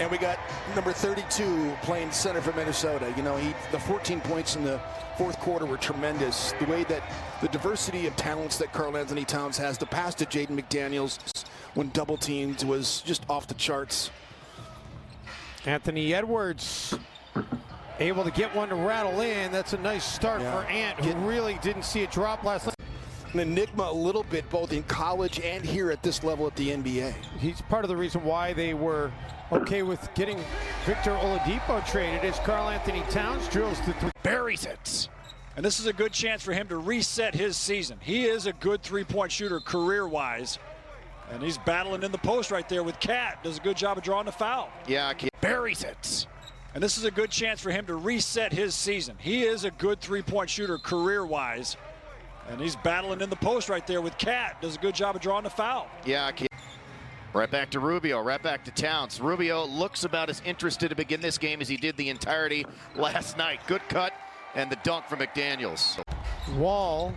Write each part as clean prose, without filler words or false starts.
And we got number 32 playing center for Minnesota. You know, the 14 points in the fourth quarter were tremendous. The way that the diversity of talents that Karl-Anthony Towns has, the pass to Jaden McDaniels when double teamed was just off the charts. Anthony Edwards able to get one to rattle in. That's a nice start for Ant, who really didn't see it drop last night. An enigma a little bit, both in college and here at this level at the NBA. He's part of the reason why they were okay with getting Victor Oladipo traded, as Karl-Anthony Towns drills the three. Buries it. And this is a good chance for him to reset his season. He is a good three-point shooter career-wise. And he's battling in the post right there with Cat. Does a good job of drawing the foul. Yeah, buries it. And this is a good chance for him to reset his season. He is a good three-point shooter career-wise. And he's battling in the post right there with Cat. Does a good job of drawing the foul. Yeah, right back to Rubio, right back to Towns. Rubio looks about as interested to begin this game as he did the entirety last night. Good cut and the dunk from McDaniels. Wall.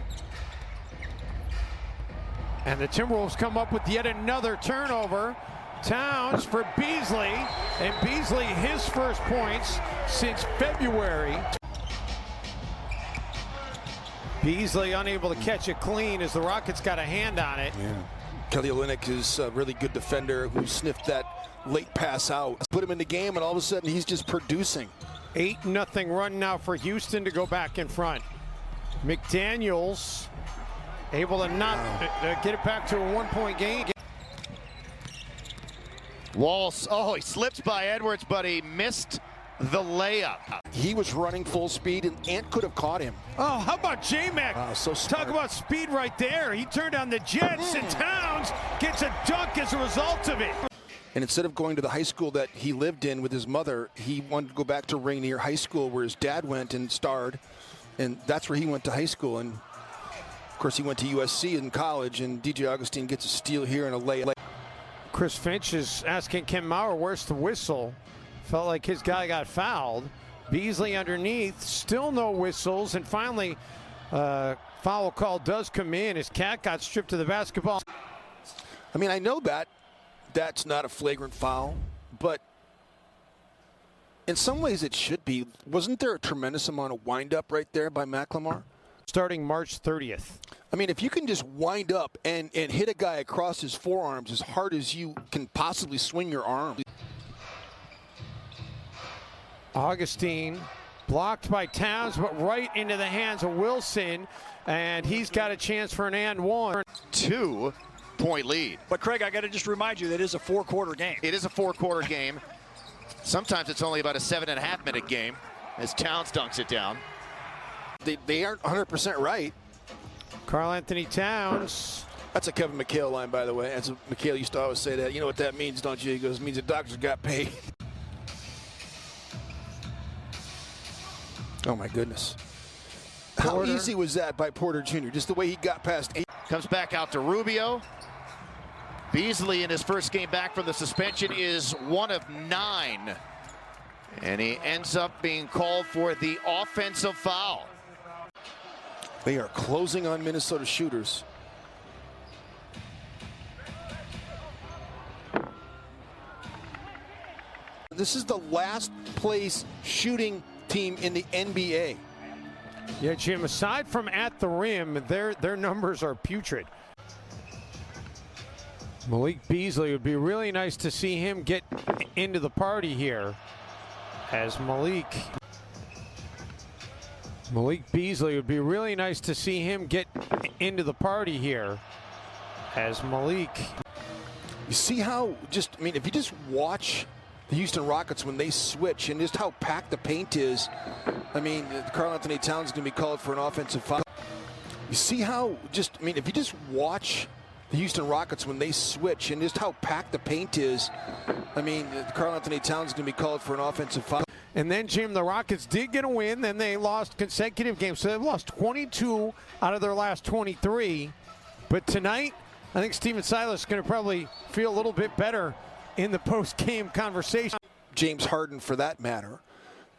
And the Timberwolves come up with yet another turnover. Towns for Beasley. And Beasley, his first points since February. Beasley unable to catch it clean as the Rockets got a hand on it. Yeah. Kelly Olynyk is a really good defender who sniffed that late pass out. Put him in the game, and all of a sudden he's just producing. 8-0 run now for Houston to go back in front. McDaniels able to not get it back to a one-point game. Walls, he slipped by Edwards, but he missed the layup. He was running full speed, and Ant could have caught him. Oh, how about J-Mac? Wow, so smart. Talk about speed right there. He turned on the Jets, and Towns gets a dunk as a result of it. And instead of going to the high school that he lived in with his mother, he wanted to go back to Rainier High School where his dad went and starred. And that's where he went to high school. And, of course, he went to USC in college, and DJ Augustine gets a steal here and a layup. Chris Finch is asking Ken Maurer, where's the whistle? Felt like his guy got fouled. Beasley underneath, still no whistles, and finally foul call does come in as Cat got stripped to the basketball. I mean, I know that's not a flagrant foul, but in some ways it should be. Wasn't there a tremendous amount of wind-up right there by McLemore? Starting March 30th. I mean, if you can just wind up and hit a guy across his forearms as hard as you can possibly swing your arm. Augustine blocked by Towns, but right into the hands of Wilson, and he's got a chance for an and one. 2-point lead. But Craig, I got to just remind you that it is a four-quarter game. It is a four-quarter game. Sometimes it's only about a 7.5-minute game as Towns dunks it down. They aren't 100% right. Karl-Anthony Towns. That's a Kevin McHale line, by the way. That's McHale used to always say that. You know what that means, don't you? He goes, it means the doctors got paid. Oh, my goodness. How easy was that by Porter Jr.? Just the way he got past 8. Comes back out to Rubio. Beasley in his first game back from the suspension is 1 of 9. And he ends up being called for the offensive foul. They are closing on Minnesota shooters. This is the last place shooting team in the NBA. Yeah, Jim, aside from at the rim, their numbers are putrid. Malik Beasley, would be really nice to see him get into the party here. As Malik Beasley, would be really nice to see him get into the party here. As Malik. You see how if you just watch the Houston Rockets when they switch and just how packed the paint is, I mean, Karl-Anthony Towns is going to be called for an offensive foul. You see how if you just watch the Houston Rockets when they switch and just how packed the paint is, I mean, Karl-Anthony Towns is going to be called for an offensive foul. And then, Jim, the Rockets did get a win. Then they lost consecutive games. So they've lost 22 out of their last 23. But tonight, I think Steven Silas is going to probably feel a little bit better in the post-game conversation. James Harden, for that matter.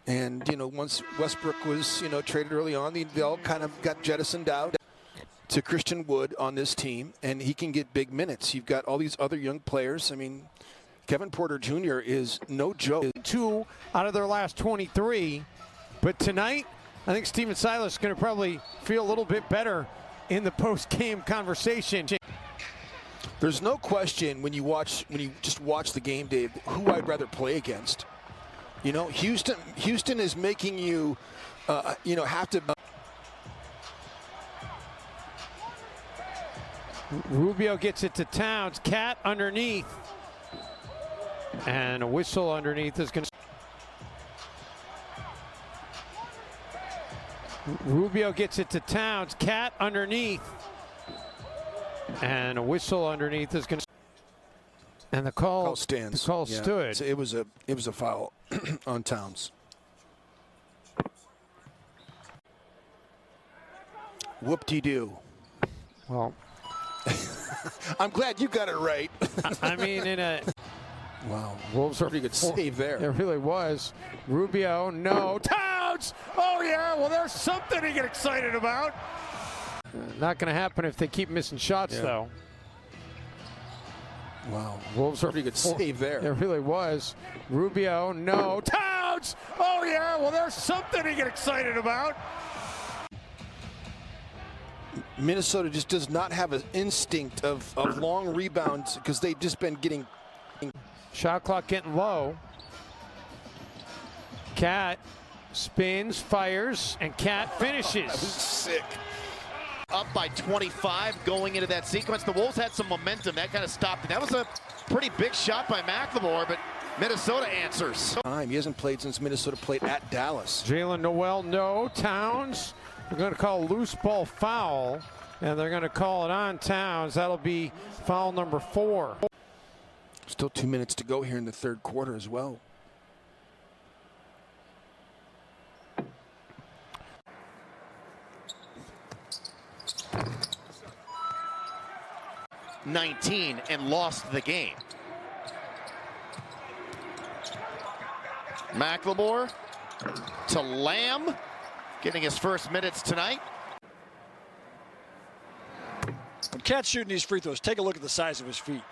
And, once Westbrook was, traded early on, they all kind of got jettisoned out to Christian Wood on this team, and he can get big minutes. You've got all these other young players. I mean, Kevin Porter Jr. is no joke. 2 out of their last 23. But tonight, I think Steven Silas is going to probably feel a little bit better in the post-game conversation. There's no question when you just watch the game, Dave, who I'd rather play against. You know, Houston is making you, have to. Rubio gets it to Towns. Cat underneath. And a whistle underneath is going to. Rubio gets it to Towns. Cat underneath. And a whistle underneath is going to. And the call stands. The call stood. So it was a foul on Towns. Whoop-de-doo. Well, I'm glad you got it right. I mean, in a. Wow. Wolves are pretty good save there. It really was. Rubio, no. Towns! Oh, yeah. Well, there's something to get excited about. Not going to happen if they keep missing shots, though. Wow. Wolves are pretty good save there. It really was. Rubio, no. Towns! Oh, yeah. Well, there's something to get excited about. Minnesota just does not have an instinct of long rebounds because they've just been getting. Shot clock getting low. Cat spins, fires, and Cat finishes. That was sick. Up by 25 going into that sequence. The Wolves had some momentum. That kind of stopped. And that was a pretty big shot by McLemore, but Minnesota answers. He hasn't played since Minnesota played at Dallas. Jalen Noel, no. Towns, they're going to call a loose ball foul, and they're going to call it on Towns. That'll be foul number 4. Still 2 minutes to go here in the third quarter as well. -19 and lost the game. McLemore to Lamb, getting his first minutes tonight. When Cat's shooting these free throws, take a look at the size of his feet.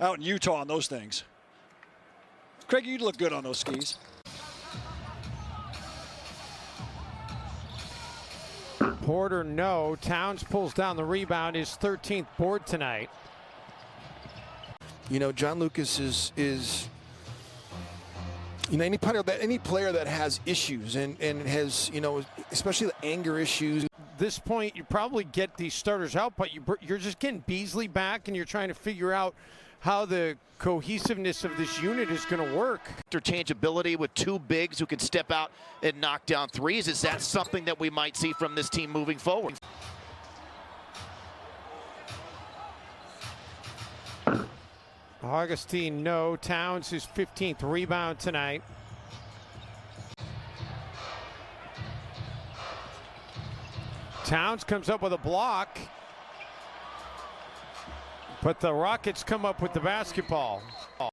Out in Utah on those things. Craig, you'd look good on those skis. Porter, no. Towns pulls down the rebound, his 13th board tonight. You know, John Lucas is any player that has issues and has, especially the anger issues. At this point, you probably get these starters out, but you're just getting Beasley back, and you're trying to figure out how the cohesiveness of this unit is going to work. Interchangeability with two bigs who can step out and knock down threes. Is that something that we might see from this team moving forward? Augustine, no. Towns, his 15th rebound tonight. Towns comes up with a block, but the Rockets come up with the basketball.